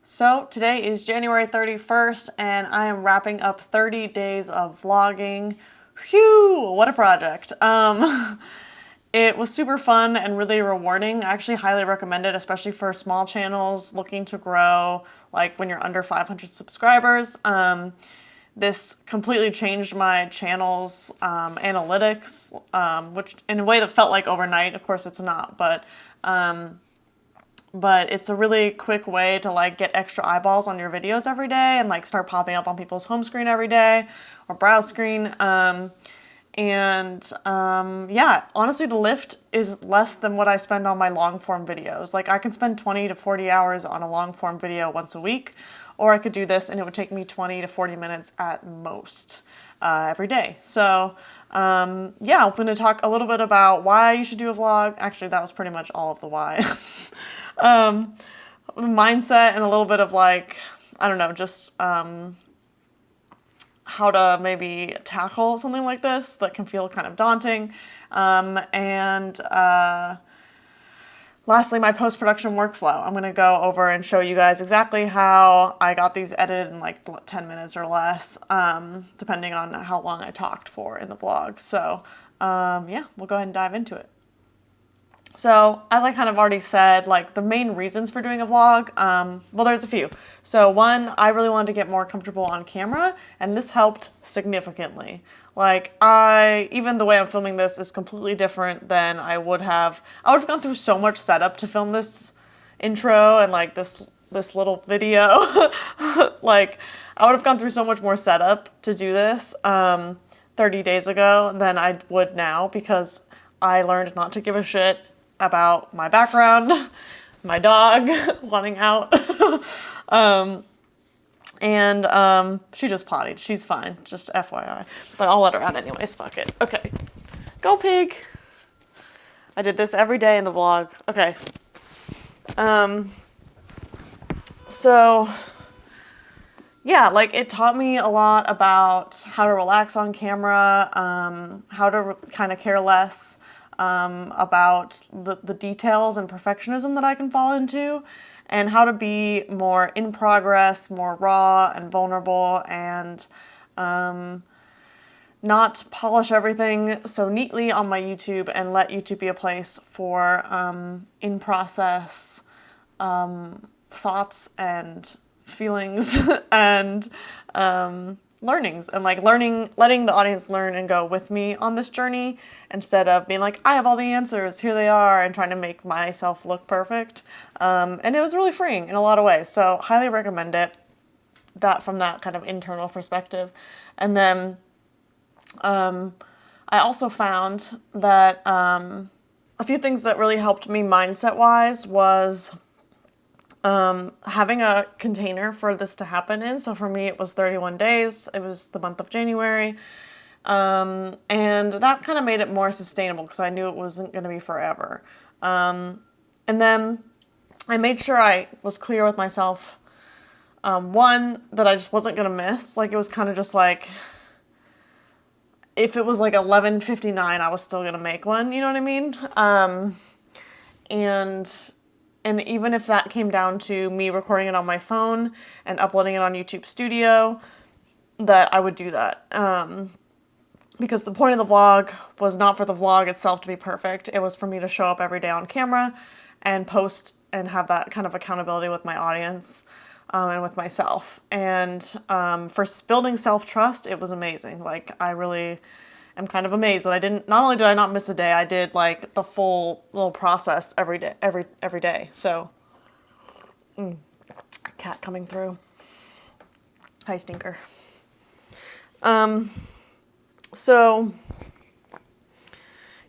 So today is January 31st and I am wrapping up 30 days of vlogging. Phew, what a project. It was super fun and really rewarding. I actually highly recommend it, especially for small channels looking to grow, like when you're under 500 subscribers. This completely changed my channel's analytics, which in a way that felt like overnight. Of course it's not, but it's a really quick way to like get extra eyeballs on your videos every day and like start popping up on people's home screen every day or browse screen. Yeah, honestly, the lift is less than what I spend on my long form videos. Like I can spend 20 to 40 hours on a long form video once a week, or I could do this and it would take me 20 to 40 minutes at most every day. So yeah, I'm going to talk a little bit about why you should do a vlog. Actually, that was pretty much all of the why. Mindset and a little bit of like, I don't know, just how to maybe tackle something like this that can feel kind of daunting. Lastly, my post-production workflow. I'm going to go over and show you guys exactly how I got these edited in like 10 minutes or less, depending on how long I talked for in the vlog. So yeah, we'll go ahead and dive into it. So, as I kind of already said, like the main reasons for doing a vlog, well, there's a few. So one, I really wanted to get more comfortable on camera, and this helped significantly. Like even the way I'm filming this is completely different than I would have gone through so much setup to film this intro and like this little video. Like I would have gone through so much more setup to do this 30 days ago than I would now because I learned not to give a shit about my background, my dog wanting out, she just pottied. She's fine, just FYI. But I'll let her out anyways, fuck it. Okay, go pig. I did this every day in the vlog. Okay. So, yeah, like it taught me a lot about how to relax on camera, how to kind of care less about the details and perfectionism that I can fall into, and how to be more in progress, more raw and vulnerable, and not polish everything so neatly on my YouTube and let YouTube be a place for in process thoughts and feelings and learnings, and like letting the audience learn and go with me on this journey instead of being like, I have all the answers, here they are, and trying to make myself look perfect. And it was really freeing in a lot of ways. So highly recommend it, that from that kind of internal perspective. And then I also found that a few things that really helped me mindset wise was having a container for this to happen in. So for me, it was 31 days. It was the month of January. And that kind of made it more sustainable because I knew it wasn't going to be forever. And then I made sure I was clear with myself. One, that I just wasn't going to miss. Like it was kind of just like, if it was like 11:59, I was still going to make one. You know what I mean? And even if that came down to me recording it on my phone and uploading it on YouTube Studio, that I would do that. Because the point of the vlog was not for the vlog itself to be perfect. It was for me to show up every day on camera and post and have that kind of accountability with my audience and with myself. And for building self-trust, it was amazing. Like I really am kind of amazed that not only did I not miss a day, I did like the full little process every day. So, cat coming through. Hi, Stinker. So,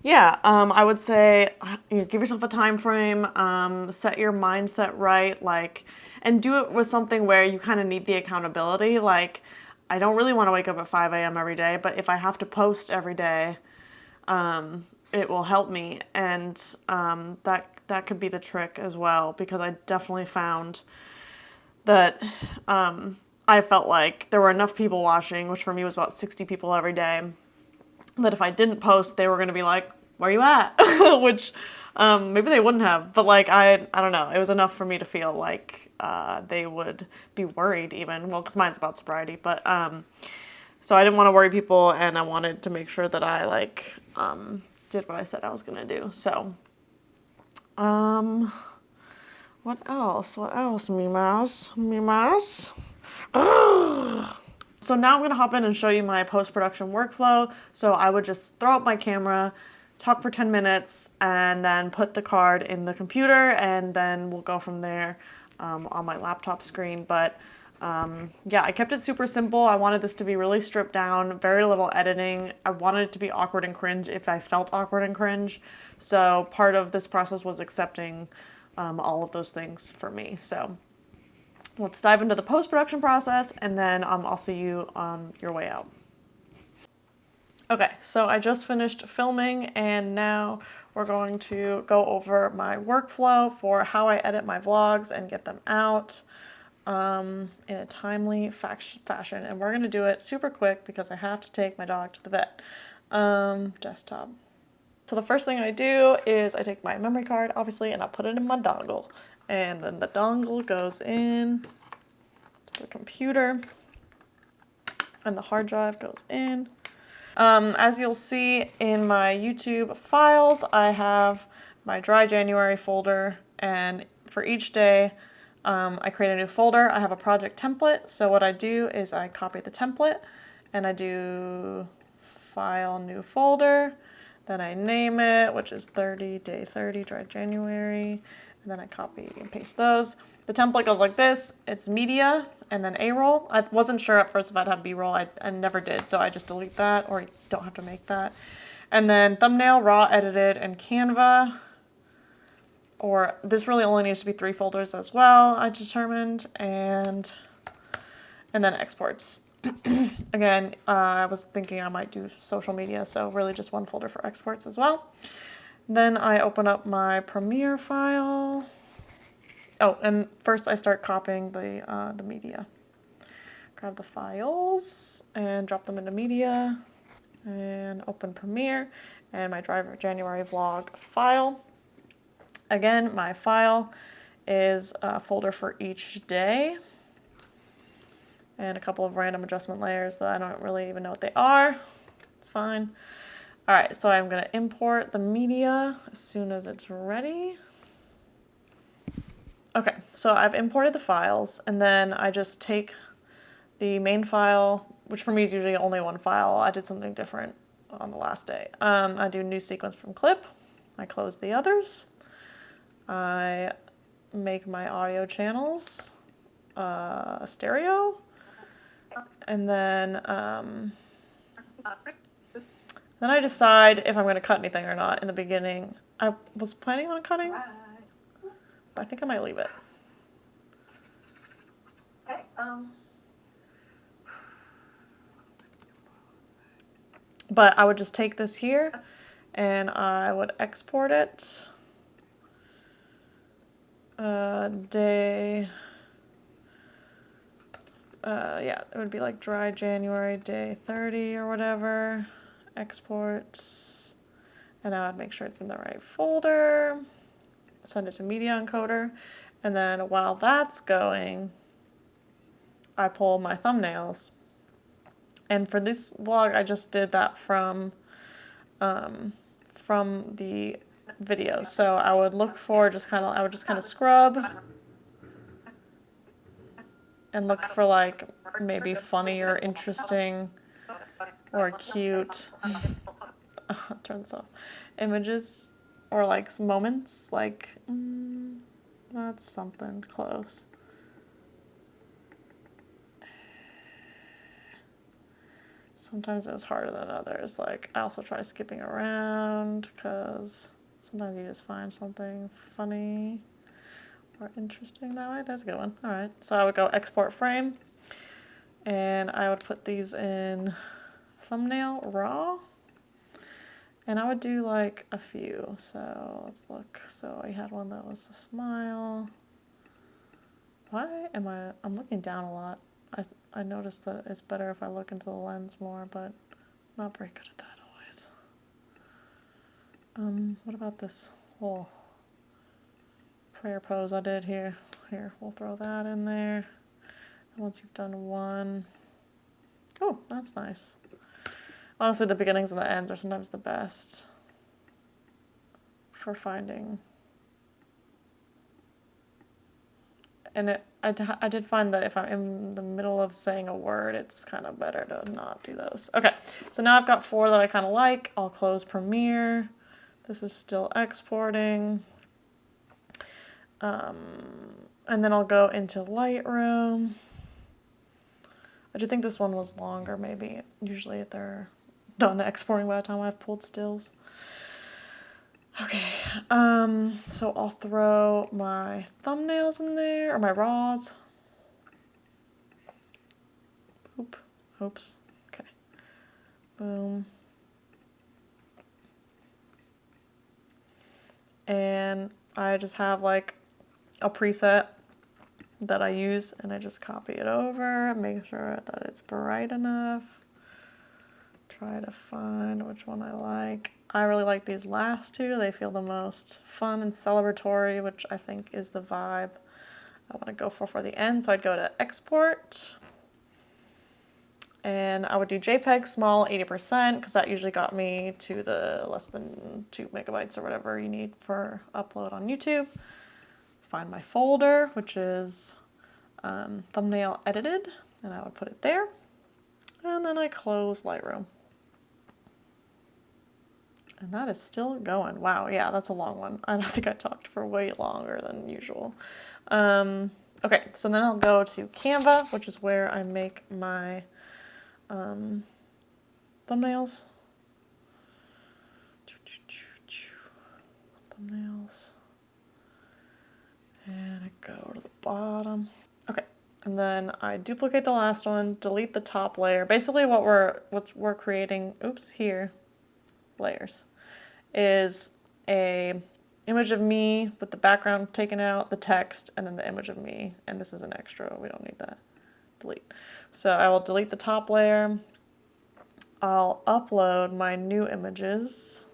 yeah, I would say give yourself a time frame, set your mindset right, like, and do it with something where you kind of need the accountability. Like, I don't really want to wake up at 5 a.m. every day, but if I have to post every day, it will help me. And that could be the trick as well, because I definitely found that I felt like there were enough people watching, which for me was about 60 people every day, that if I didn't post, they were going to be like, where you at? Which Maybe they wouldn't have, but like I don't know. It was enough for me to feel like they would be worried even. Well, because mine's about sobriety, but so I didn't want to worry people, and I wanted to make sure that I like did what I said I was gonna do. So, what else? What else? Mimas, mimas. So now I'm going to hop in and show you my post-production workflow. So I would just throw up my camera, talk for 10 minutes, and then put the card in the computer, and then we'll go from there on my laptop screen. But yeah, I kept it super simple. I wanted this to be really stripped down, very little editing. I wanted it to be awkward and cringe if I felt awkward and cringe. So part of this process was accepting all of those things for me. So let's dive into the post-production process, and then I'll see you on your way out. Okay, so I just finished filming, and now we're going to go over my workflow for how I edit my vlogs and get them out in a timely fashion. And we're going to do it super quick because I have to take my dog to the vet. Desktop. So the first thing I do is I take my memory card, obviously, and I put it in my dongle. And then the dongle goes in to the computer, and the hard drive goes in. As you'll see in my YouTube files, I have my Dry January folder, and for each day, I create a new folder. I have a project template, so what I do is I copy the template, and I do File, New Folder, then I name it, which is 30, Day 30, Dry January, and then I copy and paste those. The template goes like this. It's media and then A-roll. I wasn't sure at first if I'd have B-roll. I never did, so I just delete that, or you don't have to make that. And then thumbnail, raw, edited, and Canva. Or this really only needs to be 3 folders as well, I determined. And then exports. Again, I was thinking I might do social media, so really just 1 folder for exports as well. Then I open up my Premiere file. Oh, and first I start copying the media. Grab the files and drop them into media, and open Premiere and my January vlog file. Again, my file is a folder for each day, and a couple of random adjustment layers that I don't really even know what they are. It's fine. All right, so I'm going to import the media as soon as it's ready. Okay, so I've imported the files, and then I just take the main file, which for me is usually only 1 file. I did something different on the last day. I do new sequence from clip. I close the others. I make my audio channels stereo, and then I decide if I'm going to cut anything or not. In the beginning, I was planning on cutting, but I think I might leave it. Okay. But I would just take this here, and I would export it. Yeah, it would be like Dry January, Day 30 or whatever. Exports, and I would make sure it's in the right folder. Send it to Media Encoder, and then while that's going, I pull my thumbnails. And for this vlog, I just did that from the video. So I would look for I would just kind of scrub and look for like maybe funny or interesting or cute, turn this off, images or like moments like, that's something close. Sometimes it was harder than others. Like, I also try skipping around because sometimes you just find something funny or interesting that way. That's a good one. All right. So I would go export frame, and I would put these in thumbnail raw, and I would do like a few. So let's look. So I had one that was a smile. Why am I'm looking down a lot. I noticed that it's better if I look into the lens more, but I'm not very good at that always. What about this little prayer pose I did here. Here, we'll throw that in there. And once you've done one, oh, that's nice. Honestly, the beginnings and the ends are sometimes the best for finding. And I did find that if I'm in the middle of saying a word, it's kind of better to not do those. Okay, so now I've got 4 that I kind of like. I'll close Premiere. This is still exporting. And then I'll go into Lightroom. I do think this one was longer, maybe. Usually they're done exporting by the time I've pulled stills. Okay, so I'll throw my thumbnails in there, or my raws. Oops, okay. Boom. And I just have like a preset that I use, and I just copy it over, make sure that it's bright enough. Try to find which one I like. I really like these last 2. They feel the most fun and celebratory, which I think is the vibe I want to go for the end. So I'd go to export, and I would do JPEG small 80% because that usually got me to the less than 2 megabytes or whatever you need for upload on YouTube. Find my folder, which is thumbnail edited, and I would put it there. And then I close Lightroom. And that is still going. Wow, yeah, that's a long one. I don't think I talked for way longer than usual. Okay, so then I'll go to Canva, which is where I make my thumbnails. Thumbnails. And I go to the bottom. Okay, and then I duplicate the last one, delete the top layer. Basically what we're creating, oops, here, layers, is a image of me with the background taken out, the text, and then the image of me. And this is an extra, we don't need that. Delete. So I will delete the top layer. I'll upload my new images.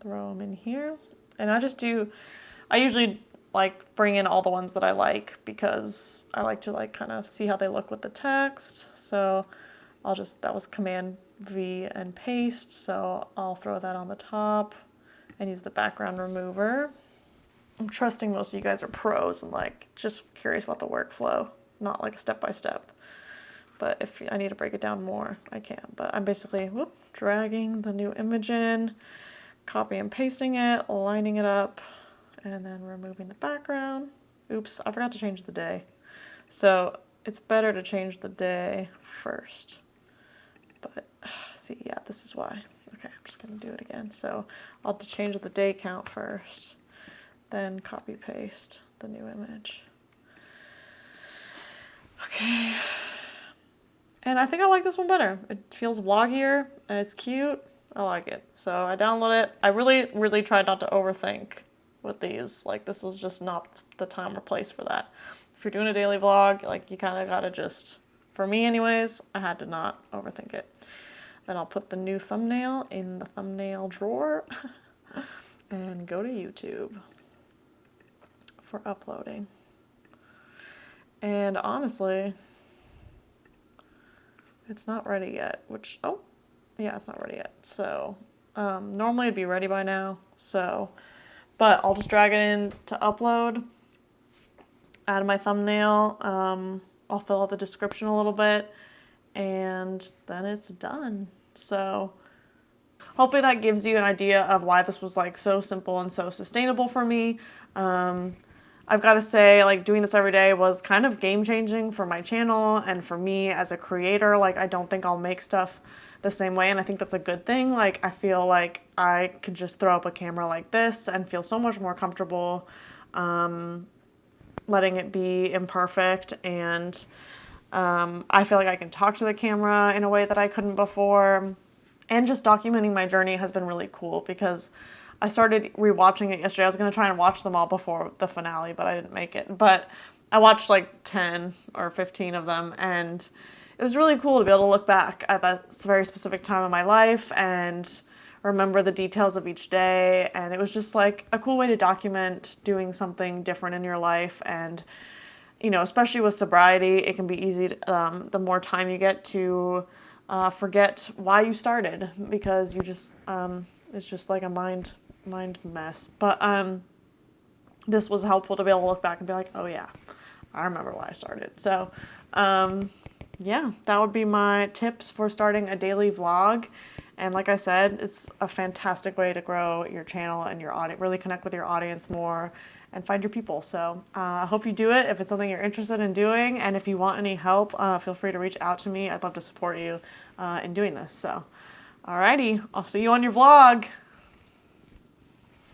Throw them in here. And I usually like bring in all the ones that I like because I like to like kind of see how they look with the text. So that was Command V and paste. So I'll throw that on the top and use the background remover. I'm trusting most of you guys are pros and like just curious about the workflow, not like a step-by-step. But if I need to break it down more, I can. But I'm basically dragging the new image in, copy and pasting it, lining it up, and then removing the background. Oops, I forgot to change the day. So it's better to change the day first. But see, yeah, this is why. Okay, I'm just gonna do it again. So I'll have to change the day count first, then copy paste the new image. Okay. And I think I like this one better. It feels vloggier, and it's cute. I like it. So I download it. I really, really tried not to overthink with these. Like, this was just not the time or place for that. If you're doing a daily vlog, like, you kind of got to just, for me anyways, I had to not overthink it. Then I'll put the new thumbnail in the thumbnail drawer and go to YouTube for uploading. And honestly, it's not ready yet, which, oh, yeah, it's not ready yet. So normally it'd be ready by now. So, but I'll just drag it in to upload, add my thumbnail. I'll fill out the description a little bit, and then it's done. So hopefully that gives you an idea of why this was like so simple and so sustainable for me. I've got to say, like, doing this every day was kind of game-changing for my channel and for me as a creator. Like, I don't think I'll make stuff the same way, and I think that's a good thing. Like, I feel like I could just throw up a camera like this and feel so much more comfortable letting it be imperfect, and I feel like I can talk to the camera in a way that I couldn't before. And just documenting my journey has been really cool because I started rewatching it yesterday. I was going to try and watch them all before the finale, but I didn't make it. But I watched like 10 or 15 of them, and it was really cool to be able to look back at that very specific time of my life and remember the details of each day. And it was just like a cool way to document doing something different in your life. And, you know, especially with sobriety, it can be easy to, the more time you get to forget why you started, because you just, it's just like a mind mess. But this was helpful to be able to look back and be like, oh yeah, I remember why I started. So yeah, that would be my tips for starting a daily vlog. And like I said, it's a fantastic way to grow your channel and your audience, really connect with your audience more and find your people. So I hope you do it if it's something you're interested in doing. And if you want any help, feel free to reach out to me. I'd love to support you in doing this. So alrighty, I'll see you on your vlog.